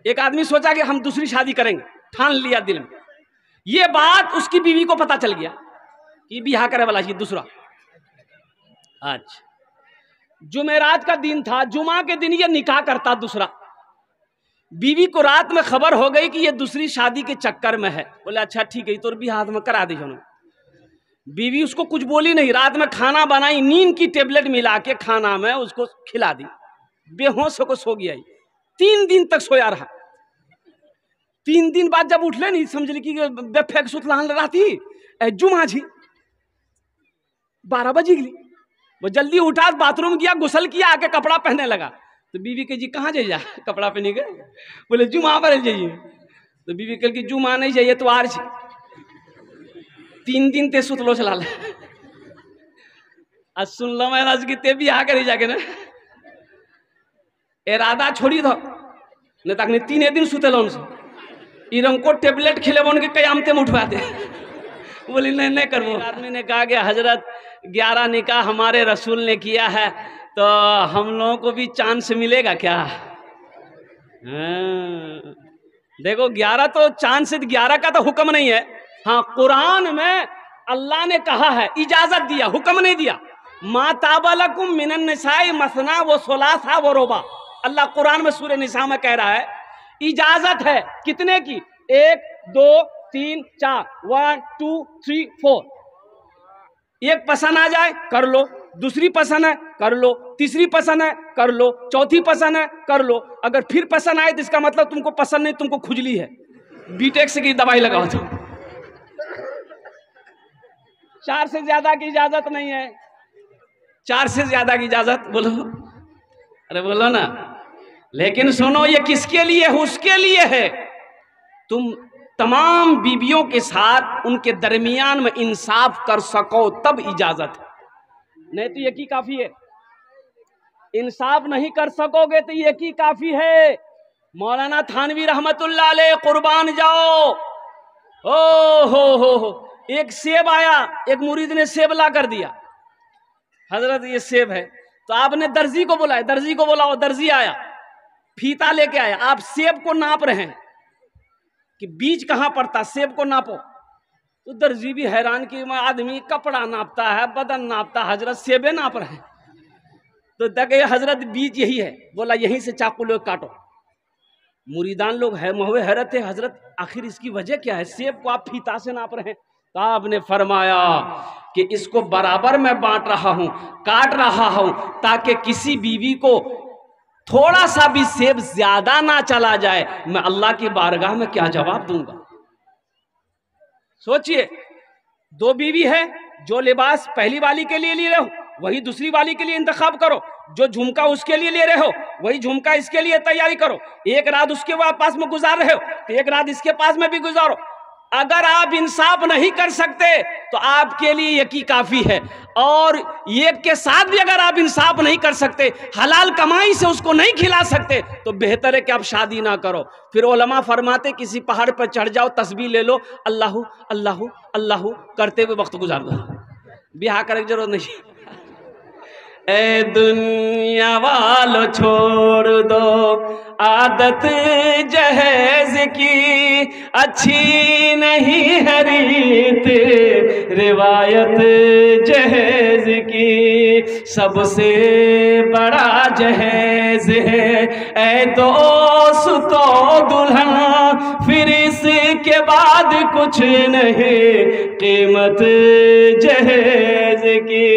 एक आदमी सोचा कि हम दूसरी शादी करेंगे, ठान लिया दिल में। ये बात उसकी बीवी को पता चल गया कि बिहार करे वाला चाहिए दूसरा। अच्छा, जुमेरात का दिन था, जुमा के दिन ये निकाह करता दूसरा। बीवी को रात में खबर हो गई कि ये दूसरी शादी के चक्कर में है। बोले अच्छा ठीक है, तो भी हाथ में करा दी उन्होंने। बीवी उसको कुछ बोली नहीं, रात में खाना बनाई, नींद की टेबलेट मिला के खाना में उसको खिला दी, बेहोश होकर सो गया। 3 दिन तक सोया रहा। 3 दिन बाद जब उठले नहीं, समझ ली कि बेफेक सुतलान राती जुमा जी 12 बजे गई। वो जल्दी उठा, बाथरूम गया, गुसल किया, आके कपड़ा पहनने लगा। तो बीवी के जी कहाँ जाइए कपड़ा पहने गए? बोले जुमा पर जाइए। तो बीवी कल की जुमा नहीं जाइए तो आर 3 दिन ते सुतलो चला ले। आज सुन लो मैं राज की ते भी आकर ही जाके ना इरादा छोड़ी दो नहीं तक 3 दिन सुते लो उनसे इनको टेबलेट खिले उनके कयामते में उठवा दे। बोली नहीं करबो। आदमी ने कहा कि हजरत 11 निकाह हमारे रसूल ने किया है, तो हम लोगों को भी चांस मिलेगा क्या? देखो 11 तो चांस, 11 का तो हुक्म नहीं है। हाँ, कुरान में अल्लाह ने कहा है, इजाजत दिया, हुक्म नहीं दिया। मा ताबलकुम मिनन निसाई मसना व सुलासा व रुबा। अल्लाह कुरान में सूरह निसा में कह रहा है इजाजत है कितने की? 1 2 3 4 1 2 3 4। एक पसंद आ जाए कर लो, दूसरी पसंद है कर लो, तीसरी पसंद है कर लो, चौथी पसंद है कर लो। अगर फिर पसंद आए तो इसका मतलब तुमको पसंद नहीं, तुमको खुजली है, बीटेक्स की दवाई लगाओ। तो 4 से ज्यादा की इजाजत नहीं है। 4 से ज्यादा की इजाजत बोलो, अरे बोलो ना। लेकिन सुनो, ये किसके लिए है? उसके लिए है तुम तमाम बीवियों के साथ उनके दरमियान में इंसाफ कर सको, तब इजाजत है। नहीं तो ये की काफी है। इंसाफ नहीं कर सकोगे तो ये की काफी है। मौलाना थानवी रहमतुल्लाह अलैह कुर्बान जाओ। ओ हो, एक सेब आया, एक मुरीद ने सेब ला कर दिया, हजरत ये सेब है। तो आपने दर्जी को बुलाया, दर्जी को बुलाओ, दर्जी आया, फीता लेके आया। आप सेब को नाप रहे हैं कि बीज कहां पड़ता, सेब को नापो। तो दर्जी भी हैरान कि आदमी कपड़ा नापता है, बदन नापता, हजरत सेबे नाप रहे हैं। तो देखे हजरत बीज यही है। बोला यहीं से चाकू लो काटो। मुरीदान लोग है महुए हैरत है, हजरत आखिर इसकी वजह क्या है? सेब को आप फीता से नाप रहे हैं। तो आपने फरमाया कि इसको बराबर मैं बांट रहा हूं, काट रहा हूं, ताकि किसी बीवी को थोड़ा सा भी सेब ज्यादा ना चला जाए। मैं अल्लाह की बारगाह में क्या जवाब दूंगा? सोचिए, 2 बीवी है, जो लिबास पहली वाली के लिए ले रहे हो वही दूसरी वाली के लिए इंतखाब करो, जो झुमका उसके लिए ले रहे हो वही झुमका इसके लिए तैयारी करो। एक रात उसके पास में गुजार रहे हो तो एक रात इसके पास में भी गुजारो। अगर आप इंसाफ नहीं कर सकते तो आपके लिए यकी काफी है। और एक के साथ भी अगर आप इंसाफ नहीं कर सकते, हलाल कमाई से उसको नहीं खिला सकते, तो बेहतर है कि आप शादी ना करो। फिर उलमा फरमाते किसी पहाड़ पर चढ़ जाओ, तस्बीह ले लो, अल्लाहू अल्लाहू अल्लाहू करते हुए वक्त गुजार दो, ब्याह करने की जरूरत नहीं। ए दुनिया वालों छोड़ दो आदत जहेज की, अच्छी नहीं है रीत रिवायत जहेज की, सबसे बड़ा जहेज है ए दोस्तों दुल्हन, फिर इसके बाद कुछ नहीं कीमत जहेज की।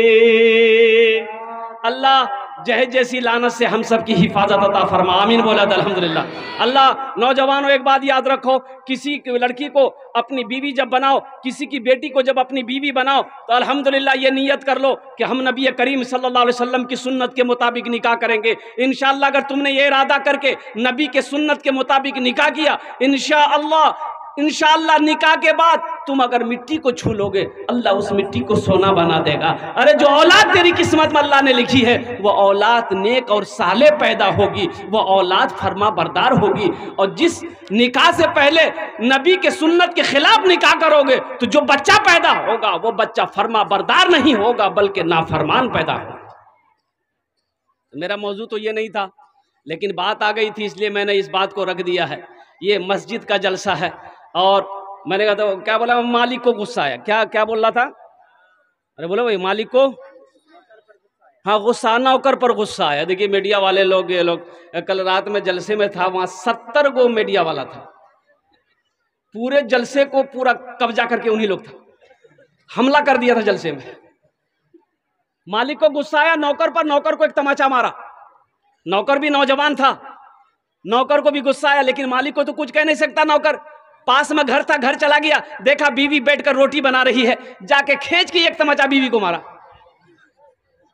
अल्लाह जहेज जैसी लानत से हम सब की हिफाजत अता फरमा, आमीन बोला अल्हम्दुलिल्लाह। अल्लाह नौजवानों एक बात याद रखो, किसी लड़की को अपनी बीवी जब बनाओ, किसी की बेटी को जब अपनी बीवी बनाओ, तो अल्हम्दुलिल्लाह ये नियत कर लो कि हम नबी करीम सल्लल्लाहु अलैहि वसल्लम की सुन्नत के मुताबिक निकाह करेंगे। इंशाअल्लाह अगर तुमने ये इरादा करके नबी के सुन्नत के मुताबिक निकाह किया, इंशाअल्लाह निकाह के बाद तुम अगर मिट्टी को छू लोगे, अल्लाह उस मिट्टी को सोना बना देगा। अरे जो औलाद तेरी किस्मत में अल्लाह ने लिखी है, वो औलाद नेक और साले पैदा होगी, वो औलाद फरमा बरदार होगी। और जिस निकाह से पहले नबी के सुन्नत के खिलाफ निकाह करोगे, तो जो बच्चा पैदा होगा वो बच्चा फरमा बरदार नहीं होगा, बल्कि नाफरमान पैदा होगा। मेरा मौजू तो ये नहीं था लेकिन बात आ गई थी इसलिए मैंने इस बात को रख दिया है। ये मस्जिद का जलसा है और मैंने कहा तो क्या बोला, मालिक को गुस्सा आया। क्या क्या बोल रहा था? अरे बोलो भाई, मालिक को, हाँ गुस्सा, नौकर पर गुस्सा आया। देखिए मीडिया वाले लोग, ये लोग, कल रात में जलसे में था, वहां 70 गो मीडिया वाला था, पूरे जलसे को पूरा कब्जा करके उन्हीं लोग था, हमला कर दिया था जलसे में। मालिक को गुस्सा आया नौकर पर, नौकर को एक तमाचा मारा। नौकर भी नौजवान था, नौकर को भी गुस्सा आया, लेकिन मालिक को तो कुछ कह नहीं सकता। नौकर पास में घर था, घर चला गया, देखा बीवी बैठकर रोटी बना रही है, जाके खींच के एक तमाचा बीवी को मारा।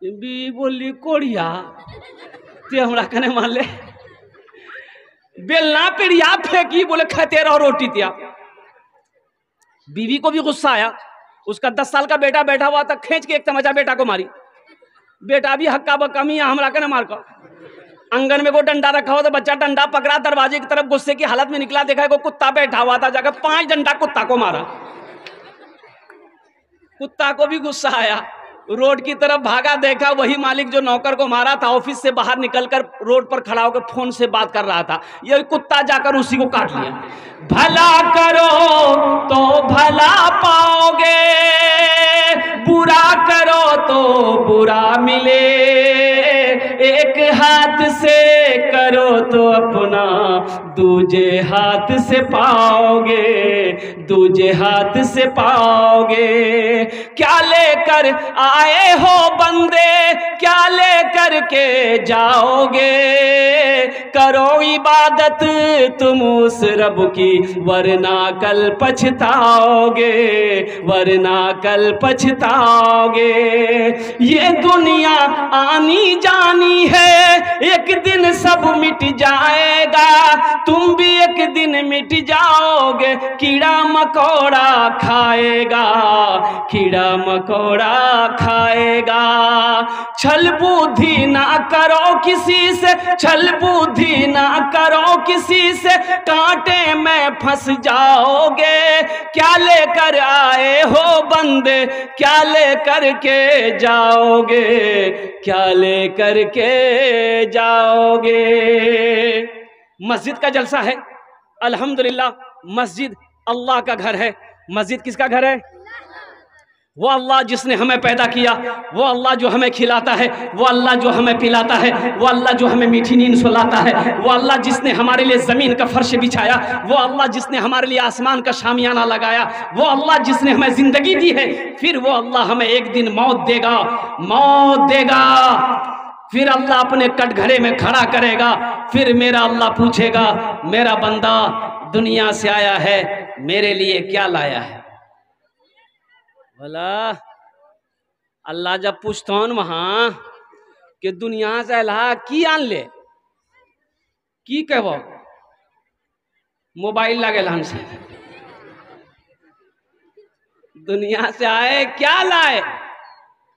बीवी बोली कोड़िया ते हमरा कने मान ले, बेलना पिड़िया फेंकी, बोले खाते रहो रोटी तिया। बीवी को भी गुस्सा आया, उसका 10 साल का बेटा बैठा हुआ था, खींच के एक तमाचा बेटा को मारी। बेटा भी हक्का बकमी हमरा कने मार कर। आंगन में वो डंडा रखा हुआ था, बच्चा डंडा पकड़ा, दरवाजे की तरफ गुस्से की हालत में निकला, देखा को कुत्ता बैठा हुआ था, जाकर 5 डंडा कुत्ता को मारा। कुत्ता को भी गुस्सा आया, रोड की तरफ भागा, देखा वही मालिक जो नौकर को मारा था ऑफिस से बाहर निकलकर रोड पर खड़ा होकर फोन से बात कर रहा था। ये कुत्ता जाकर उसी को काट लिया। भला करो तो भला पाओगे, बुरा करो तो बुरा मिले, एक हाथ से करो तो अपना दूजे हाथ से पाओगे, दूजे हाथ से पाओगे। क्या लेकर आए हो बंदे, क्या लेकर के जाओगे, करो इबादत तुम उस रब की, वरना कल पछताओगे, वरना कल पछताओगे। ये दुनिया आनी जानी है, एक दिन सब मिट जाएगा, तुम भी एक दिन मिट जाओगे। कीड़ा मकोड़ा खाएगा, कीड़ा मकोड़ा खाएगा। छल बुद्धि ना करो किसी से, छल बुद्धि ना करो किसी से, कांटे में फंस जाओगे। क्या लेकर आए हो बंदे, क्या लेकर के जाओगे, क्या लेकर के जाओगे। मस्जिद का जलसा है, अल्हम्दुलिल्लाह। मस्जिद अल्लाह का घर है। मस्जिद किसका घर है? वो अल्लाह जिसने हमें पैदा किया, वो अल्लाह जो हमें खिलाता है, वो अल्लाह जो हमें पिलाता है, वो अल्लाह जो हमें मीठी नींद सुलाता है, वो अल्लाह जिसने हमारे लिए ज़मीन का फर्श बिछाया, वो अल्लाह जिसने हमारे लिए आसमान का शामियाना लगाया, वो अल्लाह जिसने हमें ज़िंदगी दी है। फिर वो अल्लाह हमें एक दिन मौत देगा, मौत देगा। फिर अल्लाह अपने कटघरे में खड़ा करेगा। फिर मेरा अल्लाह पूछेगा, मेरा बंदा दुनिया से आया है, मेरे लिए क्या लाया है? बोला अल्लाह जब पूछता हूँ वहां कि दुनिया से अल्लाह की आन ले, की कहबो? मोबाइल लगे हमसे, दुनिया से आए क्या लाए?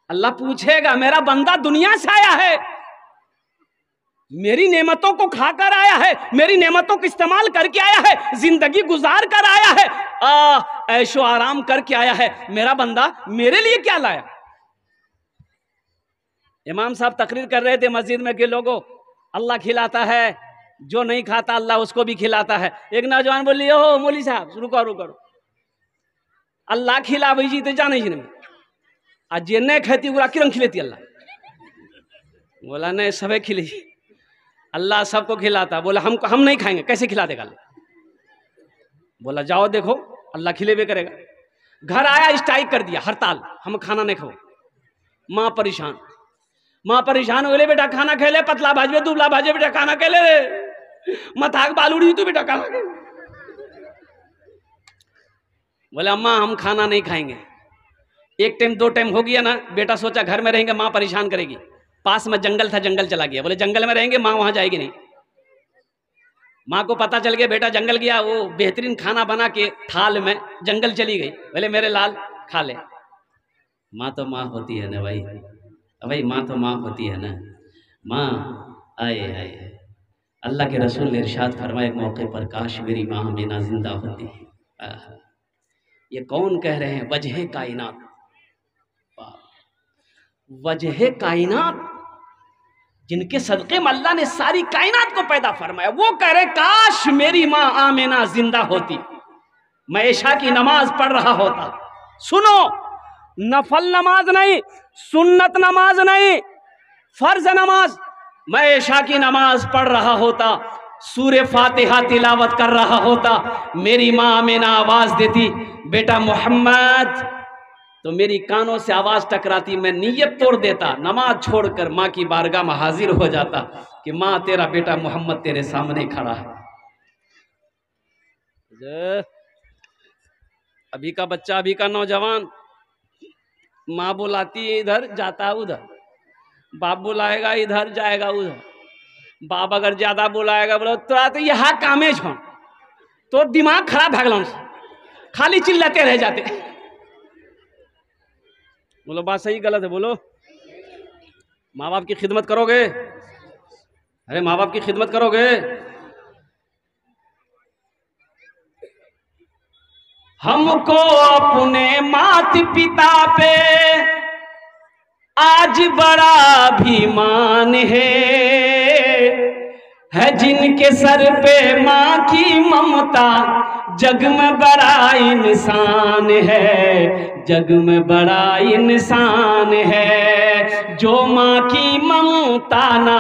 अल्लाह पूछेगा, मेरा बंदा दुनिया से आया है, मेरी नेमतों को खाकर आया है, मेरी नेमतों को इस्तेमाल करके आया है, जिंदगी गुजार कर आया है, ऐशो आराम करके आया है। मेरा बंदा मेरे लिए क्या लाया? इमाम साहब तकरीर कर रहे थे मस्जिद में कि लोगों, अल्लाह खिलाता है, जो नहीं खाता अल्लाह उसको भी खिलाता है। एक नौजवान बोली, ओ मौली साहब रुको रुको, अल्लाह खिला जी तो जाने में आज जे नहीं खेती पूरा किरण खिलेती अल्लाह? बोला नहीं, सबे खिले, अल्लाह सबको खिलाता। बोला हम नहीं खाएंगे, कैसे खिला देगा अल्लाह? बोला जाओ देखो, अल्लाह खिलेबे करेगा। घर आया, स्ट्राइक कर दिया, हड़ताल, हम खाना नहीं खाओ। माँ परेशान, माँ परेशान हो गए, बेटा खाना खेले, पतला भाजबे दुबला भाजे, बेटा खाना खेले, मथाक बालूड़ी तू बेटा खाना खेले। बोले अम्मा हम खाना नहीं खाएंगे। एक टाइम 2 टाइम हो गया ना, बेटा सोचा घर में रहेंगे माँ परेशान करेगी, पास में जंगल था, जंगल चला गया। बोले जंगल में रहेंगे, माँ वहां जाएगी नहीं। माँ को पता चल गया, बेटा जंगल गया, वो बेहतरीन खाना बना के थाल में जंगल चली गई। बोले मेरे लाल खा ले। माँ तो माँ होती है ना भाई, भाई माँ तो माँ होती है ना। माँ आए आए, अल्लाह के रसूल ने इरशाद फरमाया एक मौके पर, काश मेरी माँ बिना जिंदा होती। ये कौन कह रहे हैं? वजह कायनात, वजह कायनात, जिनके सदक़े में अल्लाह ने सारी कायनात को पैदा फरमाया, वो कह रहे काश मेरी माँ आमिना जिंदा होती, मैं इशा की नमाज पढ़ रहा होता। सुनो, नफल नमाज नहीं, सुन्नत नमाज नहीं, फर्ज नमाज, मैं इशा की नमाज पढ़ रहा होता, सूरे फातिहा तिलावत कर रहा होता, मेरी माँ आमिना आवाज देती बेटा मोहम्मद, तो मेरी कानों से आवाज टकराती, मैं नीयत तोड़ देता, नमाज छोड़कर माँ की बारगाह में हाजिर हो जाता कि माँ तेरा बेटा मोहम्मद तेरे सामने खड़ा है। अभी का बच्चा, अभी का नौजवान, माँ बुलाती है इधर जाता है उधर, बाप बुलाएगा इधर जाएगा उधर, बाप अगर ज्यादा बुलाएगा बोलो तोरा तो यहाँ कामे छो, तो दिमाग खराब है गल, खाली चिल्लाते रह जाते। बोलो बात सही गलत है? बोलो। माँ बाप की खिदमत करोगे? अरे माँ बाप की खिदमत करोगे? हमको अपने माता पिता पे आज बड़ा अभिमान है जिनके सर पे माँ की ममता, जग में बड़ा इंसान है, जग में बड़ा इंसान है। जो माँ की ममता ना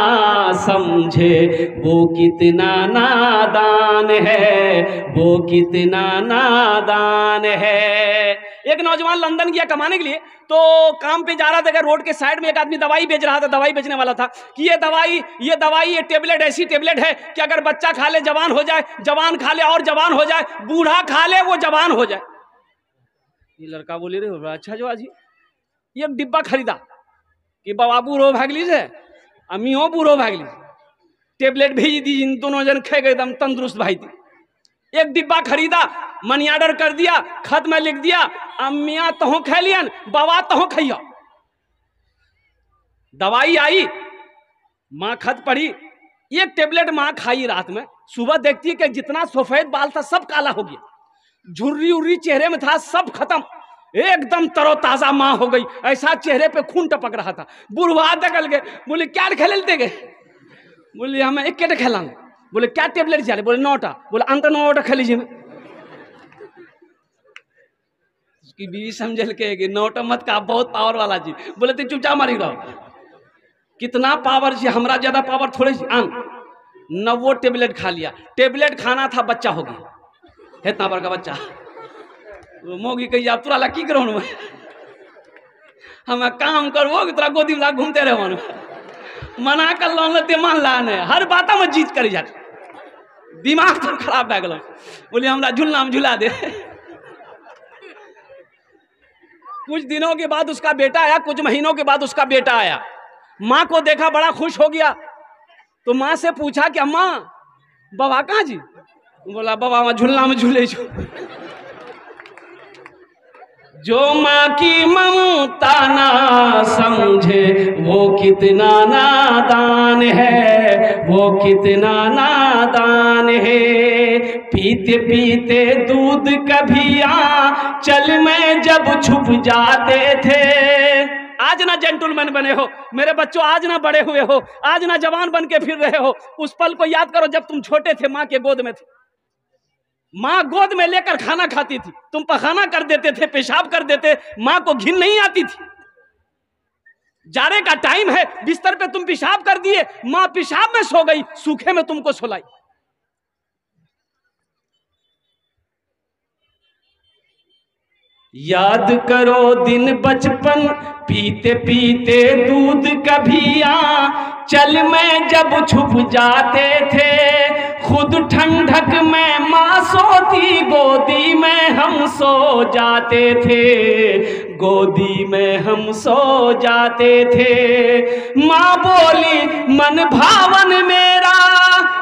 समझे वो कितना नादान है, वो कितना नादान है। एक नौजवान लंदन गया कमाने के लिए, तो काम पे जा रहा था, रोड के साइड में एक आदमी दवाई बेच रहा था, दवाई बेचने वाला था कि ये दवाई ये टेबलेट ऐसी टेबलेट है कि अगर बच्चा खा ले जवान हो जाए, जवान खा ले और जवान हो जाए, बूढ़ा खा ले वो जवान हो जाए। ये लड़का बोले रे अच्छा जो आज ये डिब्बा खरीदा कि बाबा बूढ़ो भागली से अम्मी हो बूढ़ो भागली, टेबलेट भेज दी, इन दोनों जन खे गए एकदम तंदुरुस्त भाई थी। एक डिब्बा खरीदा, मनी ऑर्डर कर दिया, खत में लिख दिया अम्मिया तहो खैलियन बाबा तहो खैया। दवाई आई, माँ खत पढ़ी, एक टेबलेट माँ खाई रात में, सुबह देखती है कि जितना सफेद बाल था सब काला हो गया, झुर्री उर्री चेहरे में था सब खत्म, एकदम तरोताजा माँ हो गई, ऐसा चेहरे पे खून टपक रहा था। बुढ़वा निकल गए, बोले क्या खेलते गए? बोले हमें एक खेला। बोले क्या टेबलेट चले? बोले 9टा। बोले अंत 9टा खा लीजिए। उसकी बीवी समझल के 9टा मत का, बहुत पावर वाला जी। बोले तो चुपचाप मारी रहो, कितना पावर जी, हमरा ज्यादा पावर थोड़े जी। 9 टेबलेट खा लिया, टेबलेट खाना था बच्चा हो गया, इतना बड़का बच्चा। मोगी कही आप तुरा की करो, हम काम करवो कि तोरा गोदी में घूमते रहो, मना कर लो मान लाने, हर बात में जीत कर जाते, दिमाग तो खराब भै गलो। बोले हमरा झूलना में झूला दे। कुछ दिनों के बाद उसका बेटा आया, कुछ महीनों के बाद उसका बेटा आया, माँ को देखा बड़ा खुश हो गया, तो माँ से पूछा कि अम्मा बाबा कहाँ जी? बोला बाबा मैं झूलना में झूले छो। जो माँ की ममता ना समझे वो कितना नादान है, वो कितना नादान है। पीते पीते दूध कभी चल में जब छुप जाते थे। आज ना जेंटलमैन बने हो मेरे बच्चों, आज ना बड़े हुए हो, आज ना जवान बन के फिर रहे हो। उस पल को याद करो जब तुम छोटे थे, माँ के गोद में थे, माँ गोद में लेकर खाना खाती थी, तुम पखाना कर देते थे, पेशाब कर देते, माँ को घिन नहीं आती थी। जाड़े का टाइम है, बिस्तर पे तुम पेशाब कर दिए, माँ पेशाब में सो गई, सूखे में तुमको सुलाई। याद करो दिन बचपन, पीते पीते दूध कभी चल में जब छुप जाते थे। खुद ठंडक में माँ सोती, गोदी में हम सो जाते थे, गोदी में हम सो जाते थे। माँ बोली मन भावन मेरा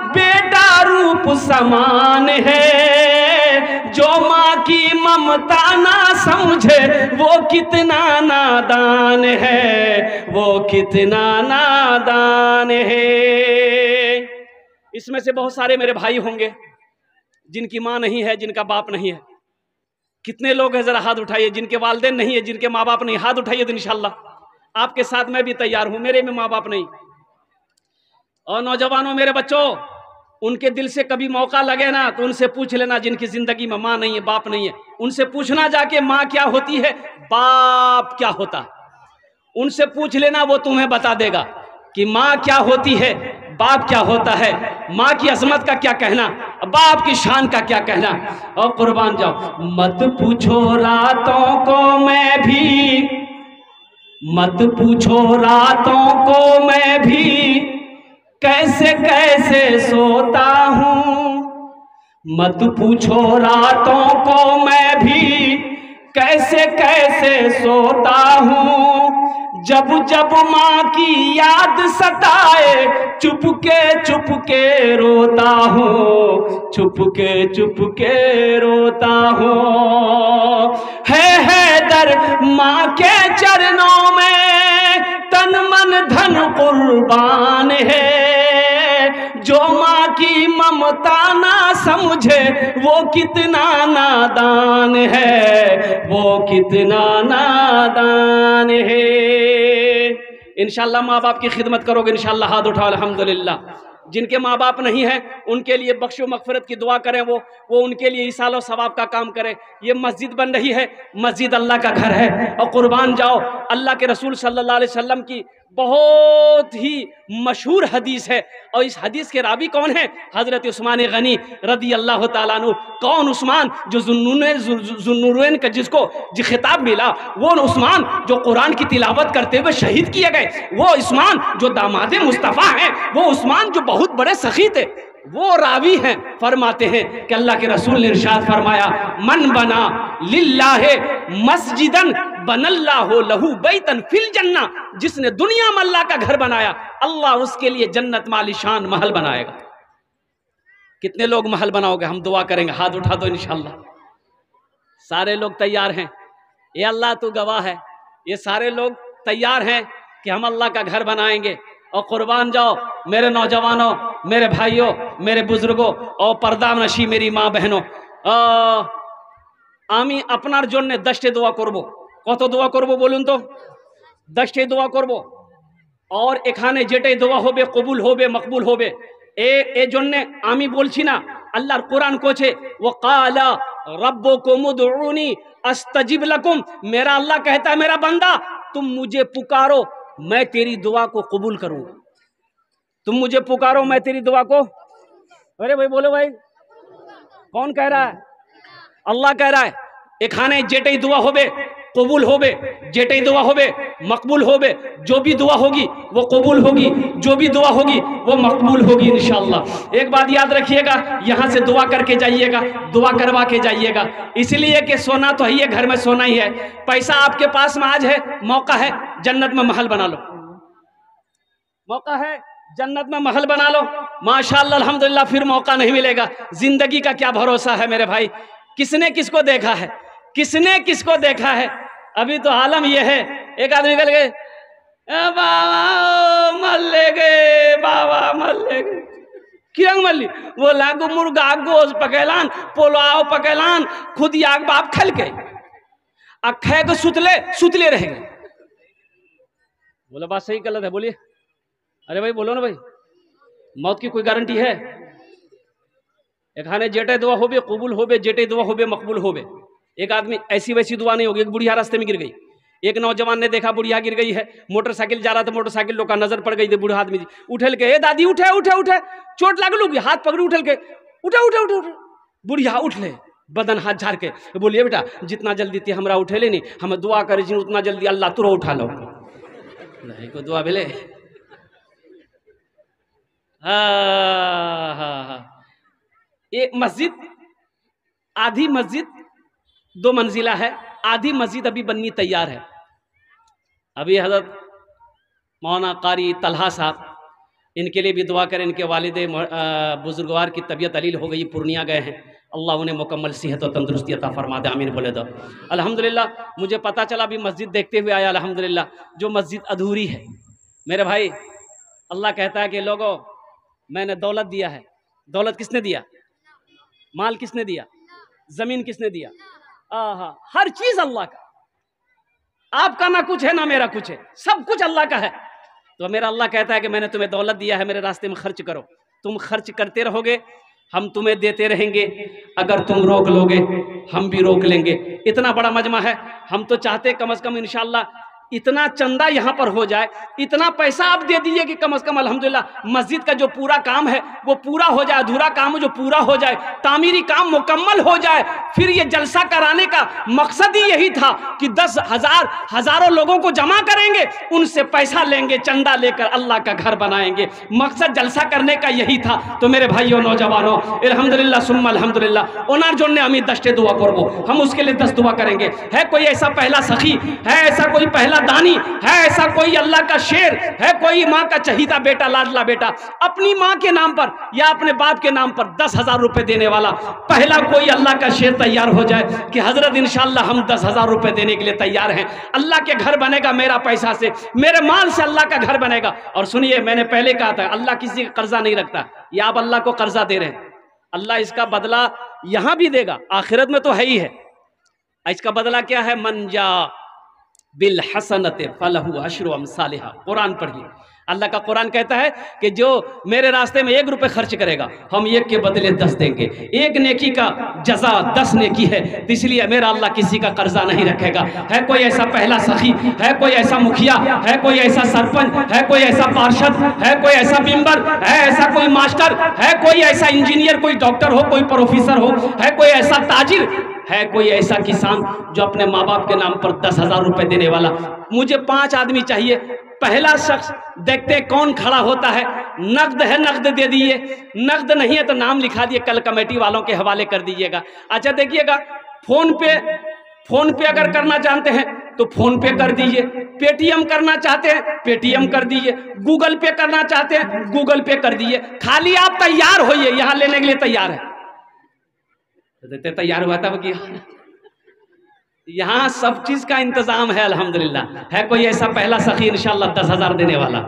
बेटा रूप समान है। जो माँ की ममता ना समझे वो कितना नादान है, वो कितना नादान है। इसमें से बहुत सारे मेरे भाई होंगे जिनकी माँ नहीं है, जिनका बाप नहीं है। कितने लोग हैं जरा हाथ उठाइए जिनके वालिदैन नहीं है, जिनके माँ बाप नहीं, हाथ उठाइए तो इंशाल्लाह आपके साथ मैं भी तैयार हूं। मेरे में माँ बाप नहीं, और नौजवानों, मेरे बच्चों, उनके दिल से कभी मौका लगे ना तो उनसे पूछ लेना, जिनकी जिंदगी में माँ नहीं है, बाप नहीं है, उनसे पूछना जाके माँ क्या होती है, बाप क्या होता है। उनसे पूछ लेना, वो तुम्हें बता देगा कि माँ क्या होती है, बाप क्या होता है, माँ की अजमत का क्या कहना, बाप की शान का क्या कहना। और कुर्बान जाओ, मत पूछो रातों को मैं भी, मत पूछो रातों को मैं भी, कैसे कैसे सोता हूँ। मत पूछो रातों को मैं भी, कैसे कैसे सोता हूँ। जब जब माँ की याद सताए, चुपके रोता हूँ, चुपके रोता हूँ। है दर माँ के चरणों में, तन मन धन कुर्बान है। जो माँ की ममता ना समझे, वो कितना नादान है, वो कितना नादान है। इंशाअल्लाह माँ बाप की खिदमत करोगे, इंशाअल्लाह हाथ उठाओ अल्हम्दुलिल्लाह। जिनके माँ बाप नहीं है उनके लिए बख्शो मगफिरत की दुआ करें, वो उनके लिए ईसाल और सवाब का काम करें। ये मस्जिद बन रही है, मस्जिद अल्लाह का घर है। और कुर्बान जाओ, अल्लाह के रसूल सल्लल्लाहु अलैहि वसल्लम की बहुत ही मशहूर हदीस है, और इस हदीस के रावी कौन है, हजरत उस्मान गनी रदी अल्लाह ताला अन्हु। कौन उस्मान, जो जुन्नूरैन का जिसको जो खिताब मिला, वो उस्मान जो कुरान की तिलावत करते हुए शहीद किए गए, वो उस्मान जो दामादे मुस्तफ़ा हैं, वो उस्मान जो बहुत बड़े सखी थे, वो रावी हैं। फरमाते हैं कि अल्लाह के रसूल ने इरशाद फरमाया, मन बना लिल्लाहि मस्जिदन बनल्लाहु लहू बैतन फिल जन्ना। जिसने दुनिया में अल्लाह का घर बनाया, अल्लाह उसके लिए जन्नत में आलीशान महल बनाएगा। कितने लोग महल बनाओगे? हम दुआ करेंगे, हाथ उठा दो इंशाअल्लाह। सारे लोग तैयार हैं? ये अल्लाह तू गवाह है, ये सारे लोग तैयार हैं कि हम अल्लाह का घर बनाएंगे। और कुर्बान जाओ मेरे नौजवानों, मेरे भाइयों, मेरे बुजुर्गों और पर्दा नशी मेरी माँ बहनों, आमी अपनार जन्य 10टे দোয়া করব। কত দোয়া করব বলুন তো? 10टे দোয়া করব। और এখানে যেটাই দোয়া হবে কবুল হবে, মকবুল হবে। এ জন্য আমি বলছি না, আল্লাহর কোরআন কোছে ওয়াকালা রব্বুকুম উদউনি আস্তাজিব লাকুম। मेरा अल्लाह कहता है, मेरा बंदा तुम मुझे पुकारो, मैं तेरी दुआ को कबूल करूंगा। तुम मुझे पुकारो, मैं तेरी दुआ को। अरे भाई बोलो भाई, कौन कह रहा है? अल्लाह कह रहा है। एखाने जेटई दुआ होबे कबूल होबे, जेटई दुआ होबे मकबूल होबे। जो भी दुआ होगी वो कबूल होगी, जो भी दुआ होगी वो मकबूल होगी इंशाअल्लाह। एक बात याद रखिएगा, यहाँ से दुआ करके जाइएगा, दुआ करवा के जाइएगा। इसलिए कि सोना तो है ही है, घर में सोना ही है। पैसा आपके पास में आज है, मौका है जन्नत में महल बना लो, मौका है जन्नत में महल बना लो माशाअल्लाह अल्हम्दुलिल्लाह। फिर मौका नहीं मिलेगा। जिंदगी का क्या भरोसा है मेरे भाई? किसने किसको देखा है, किसने किसको देखा है? अभी तो आलम यह है, एक आदमी निकल गए, बाबा मल्ले गए, बाबा मल्ले गए, क्यों मल्ली? वो लागू मुर्गा गोश पकेलान, पोलाव पकेलान, खुद याग बाप खल के अखे को सुतले रह गए। बोला बात सही गलत है? बोलिए। अरे भाई बोलो ना भाई, मौत की कोई गारंटी है? एखाने जेटे दुआ होबे कबूल होबे, जेटे दुआ होबे मकबूल होबे। एक आदमी ऐसी वैसी दुआ नहीं होगी। एक बुढ़िया रास्ते में गिर गई, एक नौजवान ने देखा बुढ़िया गिर गई है, मोटरसाइकिल जा रहा था, मोटरसाइकिल लोग का नजर पड़ गई थी। बूढ़ा आदमी उठल के, ए दादी उठे उठे उठे, चोट लागल, हाथ पकड़ी उठल के, उठे उठे उठे उठे। बुढ़िया उठ ले, बदन हाथ झाड़ के बोलिए, बेटा जितना जल्दी थे हमरा उठे ले नहीं, हम दुआ करे जी उतना जल्दी अल्लाह तुरो उठा लो। नहीं को दुआ भेले। ये मस्जिद, आधी मस्जिद 2 मंजिला है, आधी मस्जिद अभी बननी तैयार है। अभी हजरत मौलाना कारी तलहा साहब, इनके लिए भी दुआ करें। इनके वालिद बुजुर्गवार की तबीयत अलील हो गई, पूर्णिया गए हैं। अल्लाह उन्हें मुकम्मल सेहत और तंदुरुस्ती अता फरमा दे, आमीन बोले दो। अल्हम्दुलिल्लाह मुझे पता चला अभी मस्जिद देखते हुए आया, अल्हम्दुलिल्लाह जो मस्जिद अधूरी है। मेरे भाई, अल्लाह कहता है कि लोगों मैंने दौलत दिया है। दौलत किसने दिया? माल किसने दिया? जमीन किसने दिया? हर चीज अल्लाह का। आपका ना कुछ है ना मेरा कुछ है, सब कुछ अल्लाह का है। तो मेरा अल्लाह कहता है कि मैंने तुम्हें दौलत दिया है, मेरे रास्ते में खर्च करो। तुम खर्च करते रहोगे, हम तुम्हें देते रहेंगे। अगर तुम रोक लोगे हम भी रोक लेंगे। इतना बड़ा मजमा है। हम तो चाहते कम से कम इंशाअल्लाह इतना चंदा यहाँ पर हो जाए, इतना पैसा आप दे दीजिए कि कम से कम अल्हम्दुलिल्लाह मस्जिद का जो पूरा काम है वो पूरा हो जाए, अधूरा काम जो पूरा हो जाए, तामीरी काम मुकम्मल हो जाए। फिर ये जलसा कराने का मकसद ही यही था कि 10,000 हजारों लोगों को जमा करेंगे, उनसे पैसा लेंगे, चंदा लेकर अल्लाह का घर बनाएंगे। मकसद जलसा करने का यही था। तो मेरे भाइयों नौजवानों, अल्हम्दुलिल्लाह सुम्मा अल्हम्दुलिल्लाह, ओनार जोड़ने हमें 10 दुआ करबो, हम उसके लिए 10 दुआ करेंगे। है कोई ऐसा पहला सखी, है ऐसा कोई पहला दानी, है ऐसा कोई अल्लाह का शेर, है कोई माँ का चहीता बेटा, लाडला बेटा, अपनी माँ के नाम पर या अपने बाप के नाम पर 10,000 रुपए देने वाला पहला कोई अल्लाह का शेर तैयार हो जाए कि हजरत इंशाअल्लाह हम 10,000 रुपए देने के लिए तैयार हैं। अल्लाह के घर बनेगा मेरा पैसा से, मेरे माल से अल्लाह का घर बनेगा। और सुनिए, मैंने पहले कहा था अल्लाह किसी का कर्जा नहीं रखता। या आप अल्लाह को कर्जा दे रहे हैं, अल्लाह इसका बदला यहां भी देगा, आखिरत में तो है ही है। इसका बदला क्या है? मंजा बिल हसनत फलहु अशरु अमसालिहा। कुरान पढ़िए, अल्लाह का कुरान कहता है कि जो मेरे रास्ते में 1 रुपए खर्च करेगा हम 1 के बदले 10 देंगे। 1 नेकी का जजा 10 नेकी है। तो इसलिए मेरा अल्लाह किसी का कर्जा नहीं रखेगा। है कोई ऐसा पहला सखी, है कोई ऐसा मुखिया, है कोई ऐसा सरपंच, है कोई ऐसा पार्षद, है कोई ऐसा मेंबर, है ऐसा कोई मास्टर, है कोई ऐसा इंजीनियर, कोई डॉक्टर हो, कोई प्रोफेसर हो, है कोई ऐसा ताजिर, है कोई ऐसा किसान जो अपने माँ बाप के नाम पर 10,000 रुपए देने वाला? मुझे 5 आदमी चाहिए। पहला शख्स देखते कौन खड़ा होता है। नगद है, नगद दे दिए, नगद नहीं है तो नाम लिखा दिए, कल कमेटी वालों के हवाले कर दीजिएगा। अच्छा देखिएगा, फोन पे अगर करना चाहते हैं तो फोन पे कर दीजिए, पेटीएम करना चाहते हैं पेटीएम कर दीजिए, गूगल पे करना चाहते हैं गूगल पे कर दीजिए। खाली आप तैयार होइए, यहाँ लेने के लिए तैयार है। देते तैयार हुआ था कि यहाँ सब चीज का इंतजाम है अल्हम्दुलिल्लाह। है कोई ऐसा पहला सखी इंशाअल्लाह 10,000 देने वाला?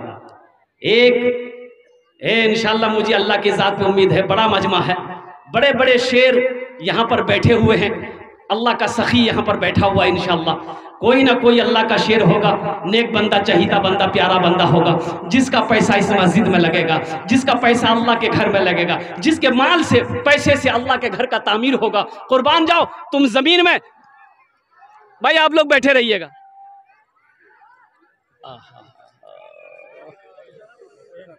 इंशाअल्लाह मुझे अल्लाह की जात पे उम्मीद है। बड़ा मजमा है, बड़े बड़े शेर यहाँ पर बैठे हुए हैं, अल्लाह का सखी यहाँ पर बैठा हुआ है। इंशाअल्लाह कोई ना कोई अल्लाह का शेर होगा, नेक बंदा, चहीता बंदा, प्यारा बंदा होगा, जिसका पैसा इस मस्जिद में लगेगा, जिसका पैसा अल्लाह के घर में लगेगा, जिसके माल से, पैसे से अल्लाह के घर का तामीर होगा। कुर्बान जाओ तुम जमीन में। भाई आप लोग बैठे रहिएगा।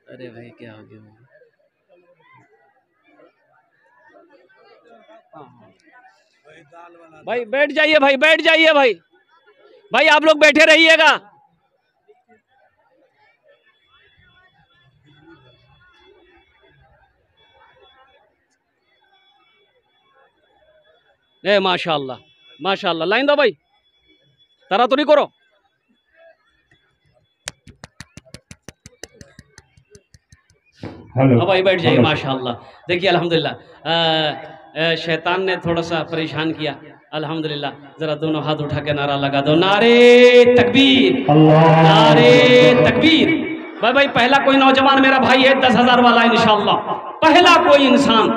अरे भाई क्या हो गया? भाई बैठ जाइए, भाई बैठ जाइए, भाई आप लोग बैठे रहिएगा। माशाअल्लाह माशाअल्लाह, लाइन दो भाई, तरा तो नहीं करो। हाँ भाई बैठ जाइए। माशाअल्लाह, देखिए अल्हम्दुलिल्लाह शैतान ने थोड़ा सा परेशान किया। अल्हम्दुलिल्लाह जरा दोनों हाथ उठा के नारा लगा दो, नारे तकबीर, नारे तकबीर। भाई पहला कोई नौजवान मेरा भाई है 10,000 वाला इंशाअल्लाह। पहला कोई इंसान,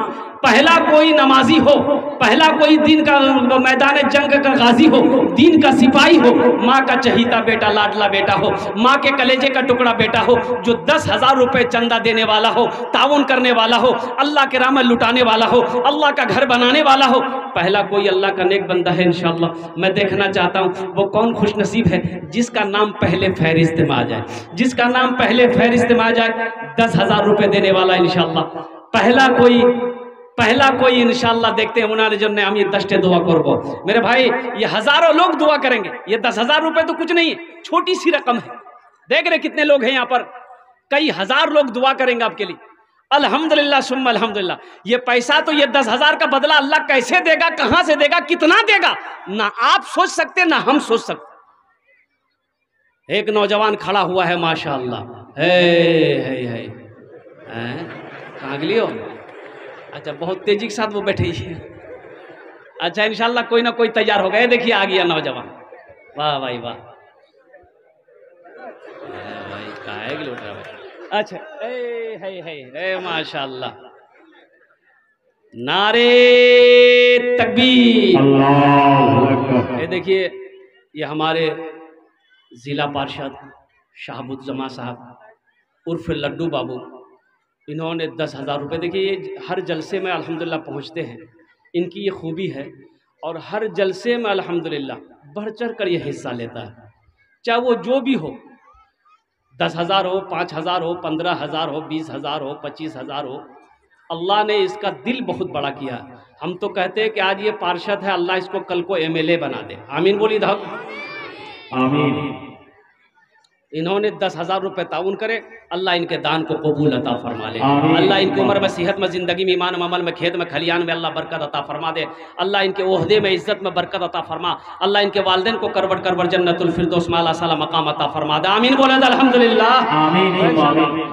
पहला कोई नमाजी हो, पहला कोई दीन का मैदान जंग का गाजी हो, दीन का सिपाही हो, माँ का चहीता बेटा, लाडला बेटा हो, माँ के कलेजे का टुकड़ा बेटा हो, जो 10,000 रुपए चंदा देने वाला हो, ताउन करने वाला हो, अल्लाह के राह में लुटाने वाला हो, अल्लाह का घर बनाने वाला हो। पहला कोई अल्लाह का नेक बंदा है इंशाअल्लाह। मैं देखना चाहता हूँ वो कौन खुशनसीब है जिसका नाम पहले फहरिस्त में आ जाए, जिसका नाम पहले फहरिस्त में आ जाए 10,000 रुपए देने वाला इंशाअल्लाह। पहला कोई इंशाअल्लाह देखते हैं। उन्होंने जो हम ये 10 दुआ करबो मेरे भाई, ये हजारों लोग दुआ करेंगे। ये 10,000 रुपए तो कुछ नहीं है, छोटी सी रकम है। देख रहे कितने लोग हैं यहाँ पर, कई हजार लोग दुआ करेंगे आपके लिए। अल्हम्दुलिल्लाह सुम्मा अल्हम्दुलिल्लाह। ये पैसा तो, ये 10,000 का बदला अल्लाह कैसे देगा, कहां से देगा, कितना देगा, ना आप सोच सकते ना हम सोच सकते। एक नौजवान खड़ा हुआ है माशाअल्लाह, कहाँ के लिए हो? अच्छा बहुत तेजी के साथ वो बैठे ही। अच्छा इंशाल्लाह कोई ना कोई तैयार हो गए। देखिए आ गया नौजवान, वाह भाई वाह, भाई कहाँ है कि लौट रहा भाई। अच्छा है माशाअल्लाह, नारे तकबीर, ये देखिए ये हमारे जिला पार्षद शाहबुद्दीन साहब उर्फ लड्डू बाबू, इन्होंने 10,000 रुपये। देखिए ये हर जलसे में अल्हम्दुलिल्लाह पहुँचते हैं, इनकी ये खूबी है, और हर जलसे में अल्हम्दुलिल्लाह बढ़ चढ़ कर ये हिस्सा लेता है, चाहे वो जो भी हो, 10,000 हो, 5,000 हो, 15,000 हो, 20,000 हो, 25,000 हो। अल्लाह ने इसका दिल बहुत बड़ा किया। हम तो कहते हैं कि आज ये पार्षद है, अल्लाह इसको कल को MLA बना दे। आमीन बोली धाम। आमीन। इन्होंने 10,000 रुपये ताउन करे, अल्लाह इनके दान को कबूल अता फरमा ले। अल्लाह इनकी उम्र में, सेहत में, ज़िंदगी में, ईमान में, अमल में, खेत में, खलियान में अल्लाह बरकत अता फरमा दे। अल्लाह इनके ओहदे में, इज़्ज़त में बरकत अता फरमा। अल्लाह इनके वालिदैन को करवट करवट जन्नतुल फिरदौस में आला मकाम अता फरमा दे। आमीन बोले अल्हम्दुलिल्लाह।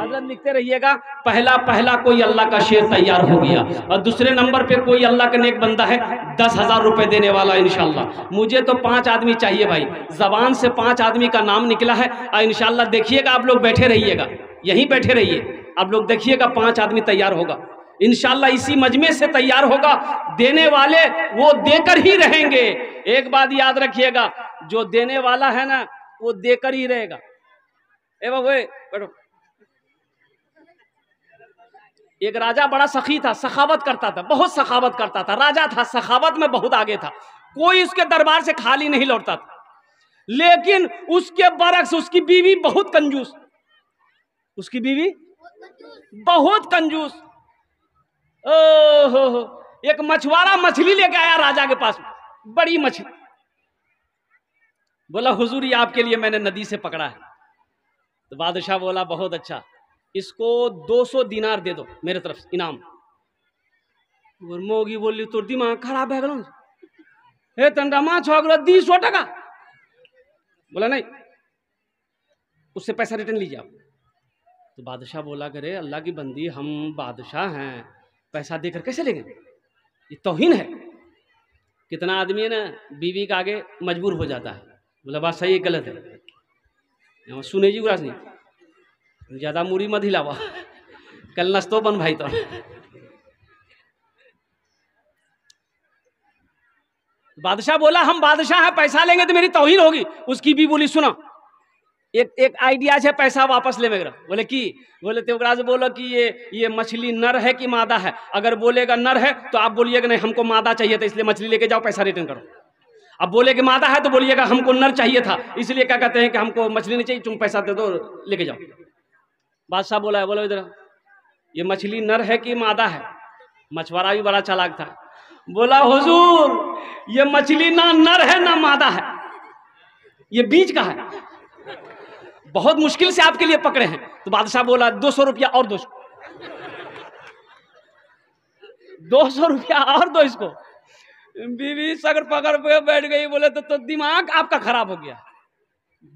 हज़रत लिखते रहिएगा, पहला पहला कोई अल्लाह का शेर तैयार हो गया, और दूसरे नंबर पे कोई अल्लाह का नेक बंदा है 10,000 रुपये देने वाला इंशाल्लाह। मुझे तो 5 आदमी चाहिए भाई, ज़बान से 5 आदमी का नाम निकला है। इंशाल्लाह देखिएगा, आप लोग बैठे रहिएगा, यहीं बैठे रहिए, आप लोग देखिएगा 5 आदमी तैयार होगा इंशाल्लाह। इसी मजमे से तैयार होगा, देने वाले वो देकर ही रहेंगे। एक बात याद रखिएगा, जो देने वाला है ना वो देकर ही रहेगा। ए बाबू बैठो। एक राजा बड़ा सखी था, सखावत करता था, बहुत सखावत करता था, राजा था, सखावत में बहुत आगे था, कोई उसके दरबार से खाली नहीं लौटता था। लेकिन उसके बरक्स उसकी बीवी बहुत कंजूस, उसकी बीवी बहुत कंजूस। ओहो, एक मछुआरा मछली लेके आया राजा के पास, बड़ी मछली। बोला हुजूर ये आपके लिए मैंने नदी से पकड़ा है। तो बादशाह बोला बहुत अच्छा, इसको 200 दिनार दे दो मेरे तरफ से इनाम। मोगी बोली तो दिमाग खराब है गलो, हे तंडा माछ हो गलो 200 टका। बोला नहीं, उससे पैसा रिटर्न लीजिए आप। तो बादशाह बोला करे अल्लाह की बंदी, हम बादशाह हैं, पैसा देकर कैसे लेंगे, ये तौहीन है। कितना आदमी है ना बीवी का आगे मजबूर हो जाता है। बोला बात सही है गलत है, सुने जी उरास नहीं, ज़्यादा मूरी मत हिलावा, कल नस्तो बन भाई। तो बादशाह बोला हम बादशाह हैं, पैसा लेंगे तो मेरी तौहीन होगी। उसकी भी बोली सुना, एक आइडिया है पैसा वापस ले मेरा। बोले कि बोले तो से बोलो कि ये मछली नर है कि मादा है। अगर बोलेगा नर है तो आप बोलिएगा नहीं हमको मादा चाहिए था इसलिए मछली लेके जाओ, पैसा रिटर्न करो। अब बोलेगा मादा है तो बोलिएगा हमको नर चाहिए था इसलिए क्या कहते हैं कि हमको मछली नहीं चाहिए, तुम पैसा दे दो लेके जाओ। बादशाह बोला है, बोलो इधर ये मछली नर है कि मादा है। मछुआरा भी बड़ा चालाक था, बोला हुजूर ये मछली ना नर है ना मादा है, ये बीच का है, बहुत मुश्किल से आपके लिए पकड़े हैं। तो बादशाह बोला 200 रुपया और दो, 200 रुपया और दो इसको। बीवी सगर पकड़ पे बैठ गई। बोले तो दिमाग आपका खराब हो गया,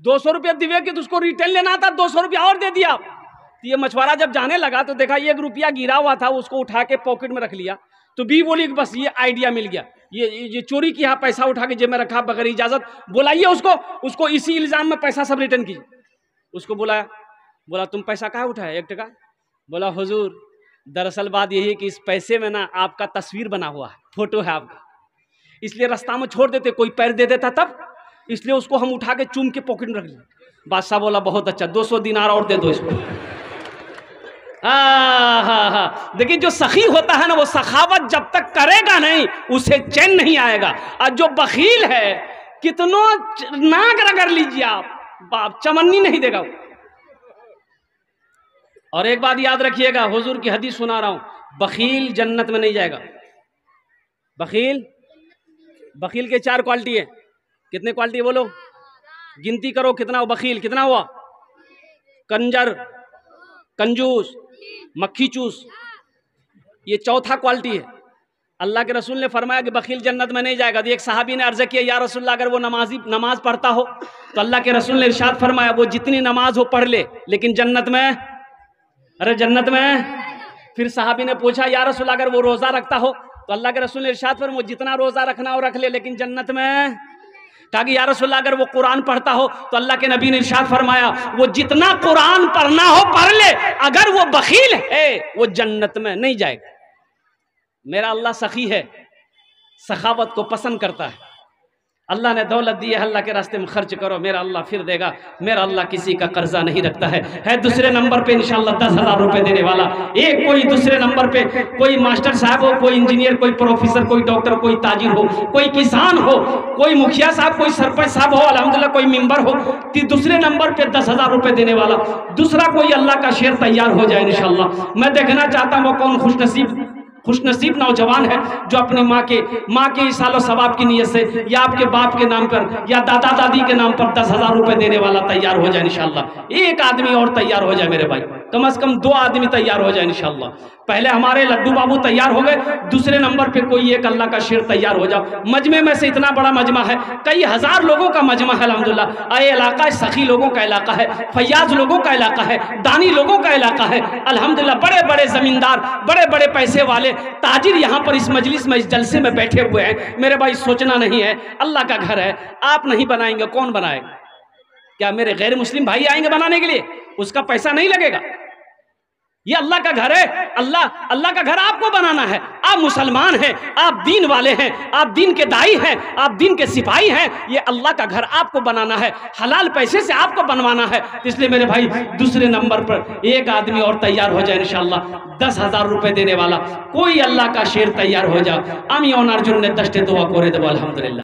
200 रुपया दिवे कि तो उसको रिटर्न लेना था, 200 रुपया और दे दिया। तो ये मछुआरा जब जाने लगा तो देखा 1 रुपया गिरा हुआ था, उसको उठा के पॉकेट में रख लिया। तो बी बोली बस ये आइडिया मिल गया, ये चोरी किया, पैसा उठा के जेब में रखा बगैर इजाजत, बुलाइए उसको इसी इल्जाम में पैसा सब रिटर्न कीजिए। उसको बुलाया, बोला तुम पैसा कहाँ उठाया 1 टका। बोला हुजूर दरअसल बात यही है कि इस पैसे में ना आपका तस्वीर बना हुआ है, फोटो है आपका, इसलिए रास्ता में छोड़ देते, कोई पैर दे देता तब, इसलिए उसको हम उठा के चूम के पॉकेट में रख लिया। बादशाह बोला बहुत अच्छा, 200 दिनार और दे दो इसको। हाँ, देखिए जो सखी होता है ना वो सखावत जब तक करेगा नहीं उसे चैन नहीं आएगा। और जो बखील है कितनों नाक रगड़ लीजिए आप, बाप चमन्नी नहीं देगा। और एक बात याद रखिएगा, हुजूर की हदीस सुना रहा हूं, बखील जन्नत में नहीं जाएगा। बखील के 4 क्वालिटी है। कितने क्वालिटी बोलो, गिनती करो कितना हो बखील, कितना हुआ, कंजर, कंजूस, मक्खी चूस, ये चौथा क्वालिटी है। अल्लाह के रसूल ने फरमाया कि बखील जन्नत में नहीं जाएगा। तो एक सहाबी ने अर्ज किया या रसूलल्लाह अगर वो नमाज पढ़ता हो, तो अल्लाह के रसूल ने इरशाद फरमाया वो जितनी नमाज हो पढ़ ले लेकिन जन्नत में, अरे जन्नत में। फिर सहाबी ने पूछा या रसूलल्लाह अगर वो रोज़ा रखता हो, तो अल्लाह के रसूल ने इरशाद फरमाया वो जितना रोज़ा रखना हो रख ले लेकिन जन्नत में। कहा कि या रसूलल्लाह अगर वो कुरान पढ़ता हो, तो अल्लाह के नबी ने इरशाद फरमाया वो जितना कुरान पढ़ना हो पढ़ ले, अगर वो बखील है वो जन्नत में नहीं जाएगा। मेरा अल्लाह सखी है, सखावत को पसंद करता है। अल्लाह ने दौलत दी है, अल्लाह के रास्ते में खर्च करो, मेरा अल्लाह फिर देगा। मेरा अल्लाह किसी का कर्जा नहीं रखता है दूसरे नंबर पे इंशाल्लाह 10,000 रुपए देने वाला। एक कोई दूसरे नंबर पे कोई मास्टर साहब हो, कोई इंजीनियर, कोई प्रोफेसर, कोई डॉक्टर, कोई ताजिर हो, कोई किसान हो, कोई मुखिया साहब, कोई सरपंच साहब हो, अल्हम्दुलिल्लाह कोई मेंबर हो, दूसरे नंबर पे 10,000 रुपए देने वाला। दूसरा कोई अल्लाह का शेर तैयार हो जाए इंशाल्लाह। मैं देखना चाहता हूँ वो कौन खुशनसीब नौजवान है जो अपनी माँ के इसालो सवाब की नीयत से या आपके बाप के नाम पर या दादा दादी के नाम पर 10,000 रुपए देने वाला तैयार हो जाए इंशाल्लाह। एक आदमी और तैयार हो जाए मेरे भाई, कम से कम 2 आदमी तैयार हो जाए इंशाल्लाह। पहले हमारे लड्डू बाबू तैयार हो गए, दूसरे नंबर पे कोई एक अल्लाह का शेर तैयार हो जाओ। मजमे में से इतना बड़ा मजमा है, कई हजार लोगों का मजमा है अल्हम्दुलिल्लाह। ये इलाका सखी लोगों का इलाका है, फैयाज लोगों का इलाका है, दानी लोगों का इलाका है अल्हम्दुलिल्लाह। बड़े बड़े जमींदार, बड़े बड़े पैसे वाले ताजिर यहाँ पर इस मजलिस में, इस जलसे में बैठे हुए हैं मेरे भाई। सोचना नहीं है, अल्लाह का घर है, आप नहीं बनाएंगे कौन बनाएगा? क्या मेरे गैर मुस्लिम भाई आएंगे बनाने के लिए? उसका पैसा नहीं लगेगा। ये अल्लाह का घर है, अल्लाह का घर आपको बनाना है। आप मुसलमान हैं, आप दीन वाले हैं, आप दीन के दाई हैं, आप दीन के सिपाही हैं। ये अल्लाह का घर आपको बनाना है, हलाल पैसे से आपको बनवाना है। इसलिए मेरे भाई दूसरे नंबर पर एक आदमी और तैयार हो जाए इंशाल्लाह, 10,000 रुपए देने वाला कोई अल्लाह का शेर तैयार हो जाओ। आमी ओनार जुन्ने दस्ते दुआ करे देबो अल्हम्दुलिल्लाह।